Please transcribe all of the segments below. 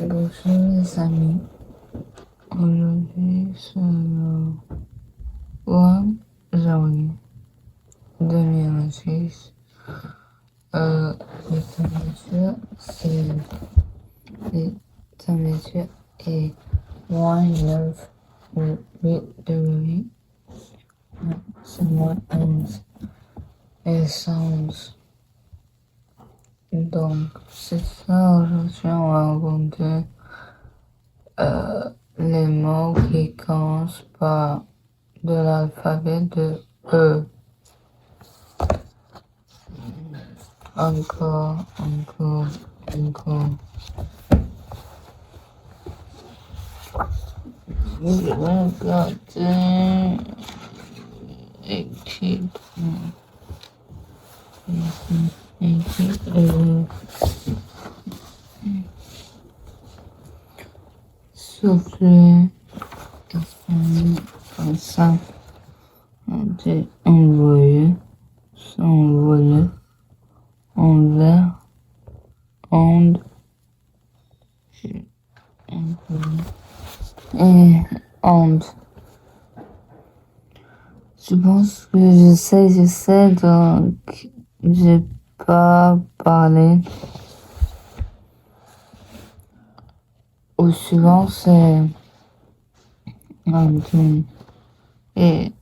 Bonjour les amis, aujourd'hui c'est le 1 janvier 2026. Les températures les températures est -9 ou 8 degrés, c'est -11 et 111. Donc c'est ça, aujourd'hui on va raconter les mots qui commencent par de l'alphabet de E. Encore. Je vais regarder équipe. Souffler. Comme ça. Envoyer. S'envoler. Envers. Onde. Et onde. Je pense que je sais, donc j'ai pas parlé. Au suivant, c'est et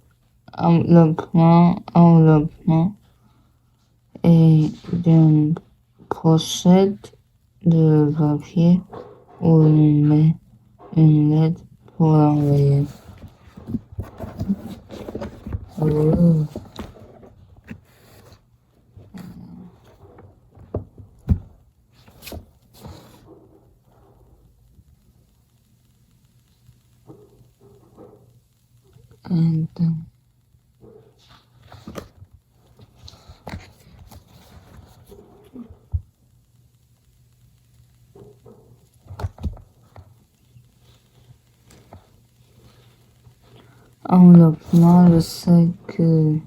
enveloppement et d'une pochette de papier où on met une lettre pour l'envoyer. Oh. Enveloppement, je sais que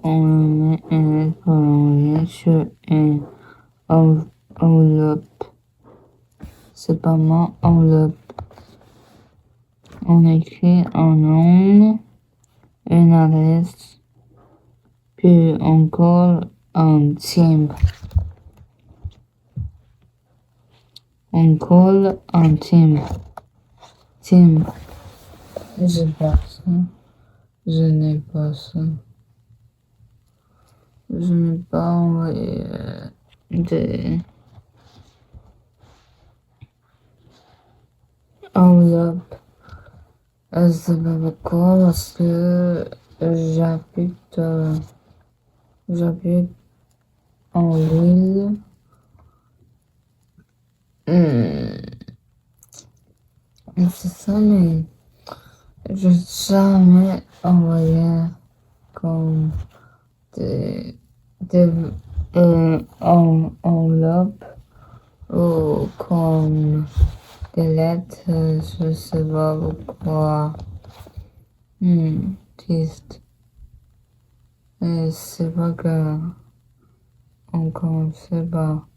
on met une lettre pour l'envoyer sur une enveloppe. C'est pas moi, enveloppe. On écrit un nom, une adresse, puis on colle un timbre. On colle un timbre. J'ai pas ça. Je n'ai pas ça. Je n'ai pas envoyé des enveloppes. C'est pas pourquoi, parce que j'habite en ville. C'est ça, mais je n'ai jamais envoyé comme des enveloppes ou comme des lettres, je sais pas pourquoi. Triste. Et c'est pas que on commençait par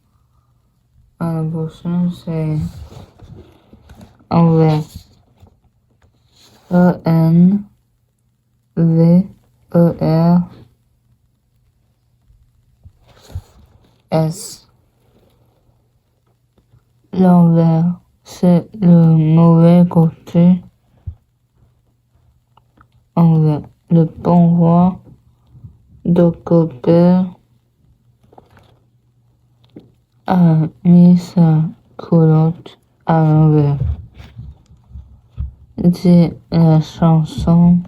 à la prochaine, c'est envers. ENVERS. L'envers, c'est le mauvais côté. Envers. Le bon roi de Colbert a mis sa culotte à l'envers. C'est la chanson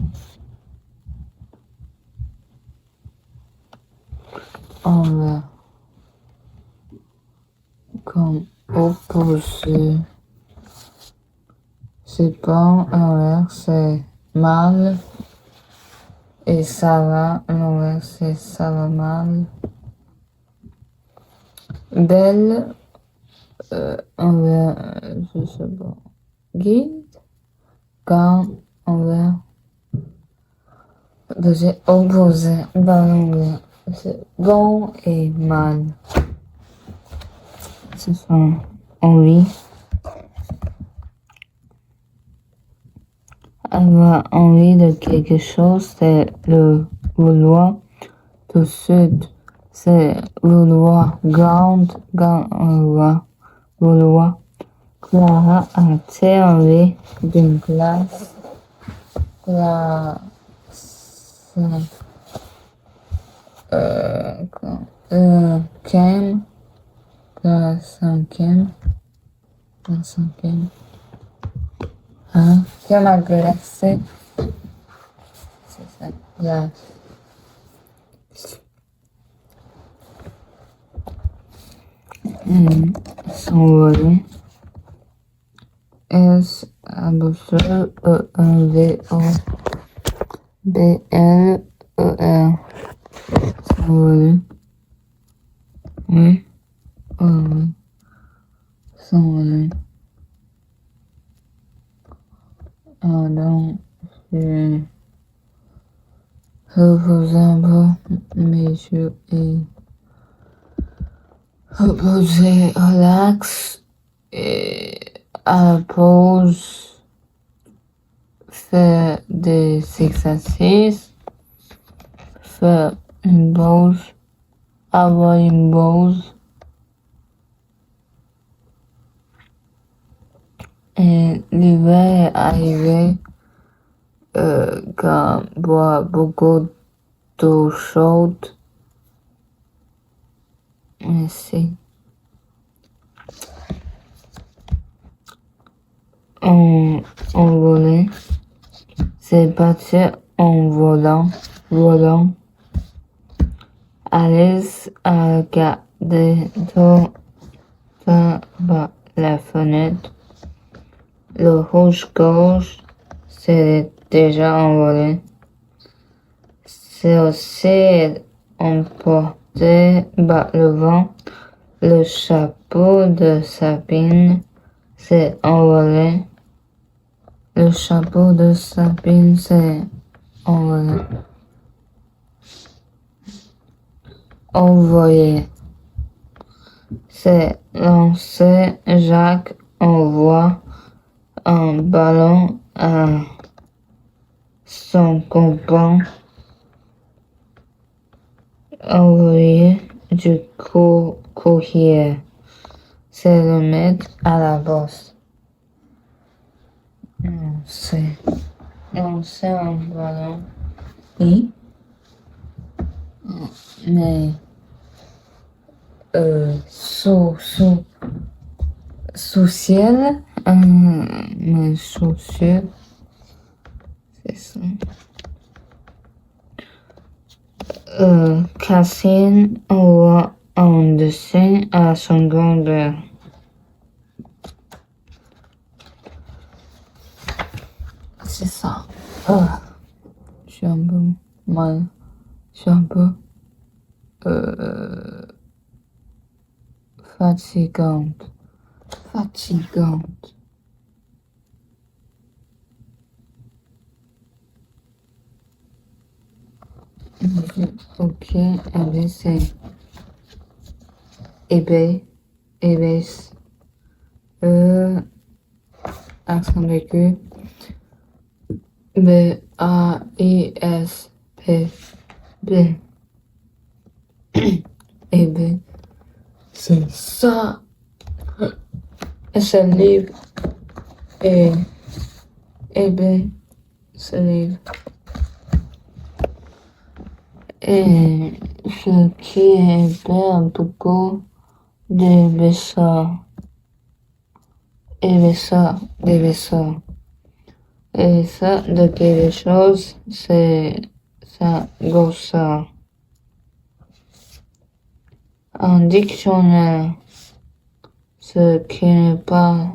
envers. Comme opposé. C'est bon, envers, c'est mal. Et ça va, l'envers, c'est ça va mal. Belle, envers, je sais pas. Guide, quand, envers. C'est opposé, dans l'envers. C'est bon et mal. Ce sont envie. avoir envie de quelque chose, c'est le vouloir. Tout sud, c'est vouloir. Vouloir. Clara a-t-elle envie d'une glace? Classe. Cinquième. La cinquième. La cinquième. Hein? Qui m'a glacé? C'est ça. Glace. S'envoler. S A B C E N V O B L E R. S'envoler. Oui. Oui. S'envoler. Donc, je repose un peu mes yeux et reposer, relax et à la pause, faire des exercices, faire une pause, avoir une pause et l'hiver est arrivé quand boire beaucoup d'eau chaude. Merci. En volant, c'est partir en volant. Alice a regardé par la fenêtre. Le rouge-gorge s'est déjà envolé. Celle-ci emporté par le vent. Le chapeau de Sabine s'est envolé. Le chapeau de Sabine s'est envolé. Envoyé. C'est lancé. Jacques envoie un ballon à son compagnon. Envoyer du courrier. C'est le mettre à la bosse. Lancer un ballon. Oui. Mais sous ciel, mais sous ciel, c'est ça. Cassine envoie un dessin à son grand-père. C'est ça. Je suis un peu mal. Je suis un peu fatigante. Ok, allez, c'est accent aigu, B-A-I-S-P, B, c'est ça. Ce livre et ce livre. Et ce qui est bien beaucoup de vaisseaux. Et ça, de quelque chose, c'est ça, gossa. Un dictionnaire, ce qui n'est pas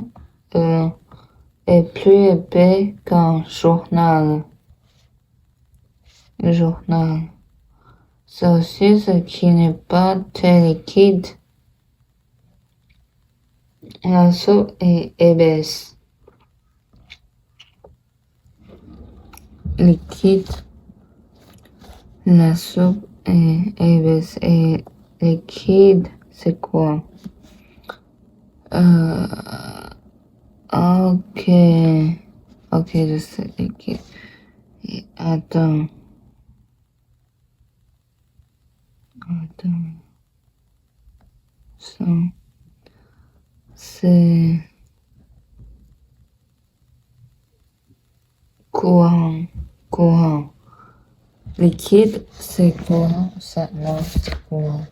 est plus épais qu'un journal. C'est aussi ce qui n'est pas très liquide. La soupe est épaisse. Liquide. La soupe est épaisse et liquide, c'est quoi? Ok. Ok, je sais. Ok. Et attends. Ça, c'est courant. Courant. Liquide, c'est courant. Ça, non, c'est courant.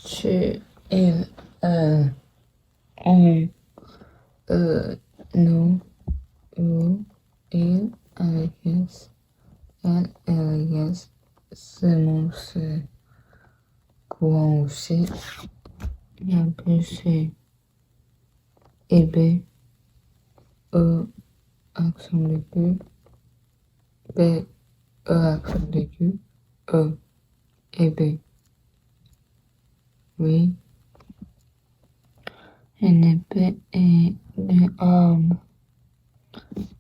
Tu, il, on, nous, vous, il, avec S, elle, avec S. C'est mon, c'est courant aussi. Et après, c'est et B, E, accent aigu, B, E, accent aigu, E, et B. Oui. Une épée est une arme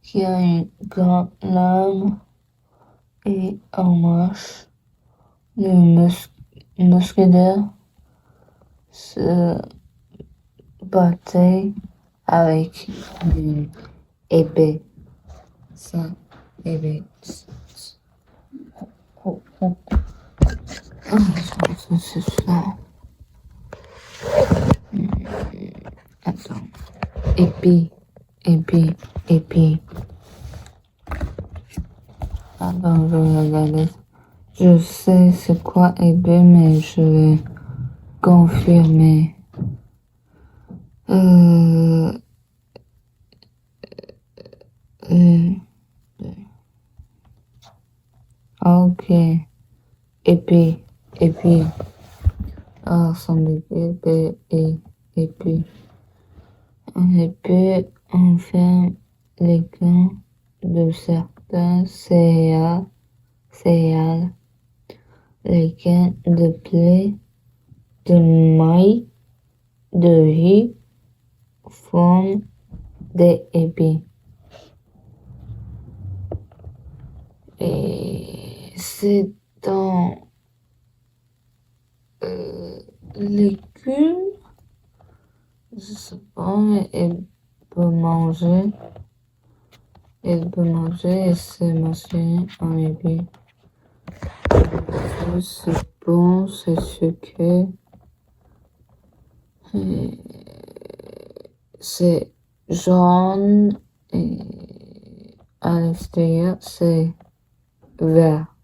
qui a une grande lame et en marche. Le mousquetaire se battait avec une épée. Ça, épée. Oh, oh. Ah, c'est ça. Attends. Épée, épée, épée. Attends, je vais regarder. Je sais c'est quoi épée, mais je vais confirmer. Euh, euh, ok. Épée, épée. Ah, son épée, épée. On épée enferme les gants de certains céréales, les gains de blé, de maïs, de riz, forment des épées. Et c'est dans légumes, je sais pas, mais elle peut manger. Elle peut manger et se manger en épée. C'est bon, c'est sucré. C'est jaune et à l'extérieur, c'est vert.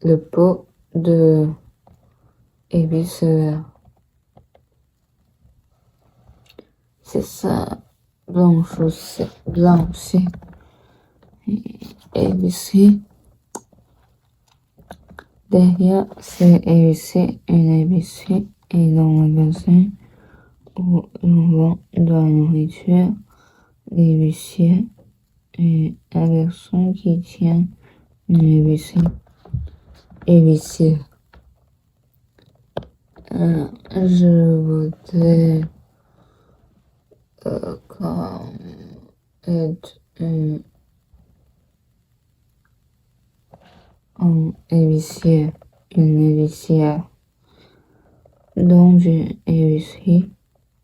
Le pot de épices vert. C'est ça, blanche aussi, blanc aussi. ABC. Derrière, c'est ABC, une ABC et dans le magasin où on vend de la nourriture, les huissiers et la personne qui tient une ABC. ABC. Je voudrais comme être un huissier, une huissière. Dans une huissier,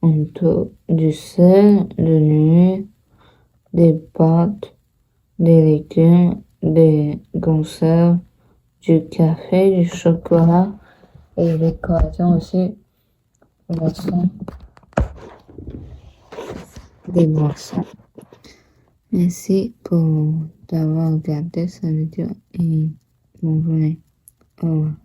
on trouve du sel, de l'huile, des pâtes, des légumes, des conserves, du café, du chocolat et des décorations aussi, boissons, des boissons. Merci pour d'avoir regardé cette vidéo et bonne journée. Au revoir.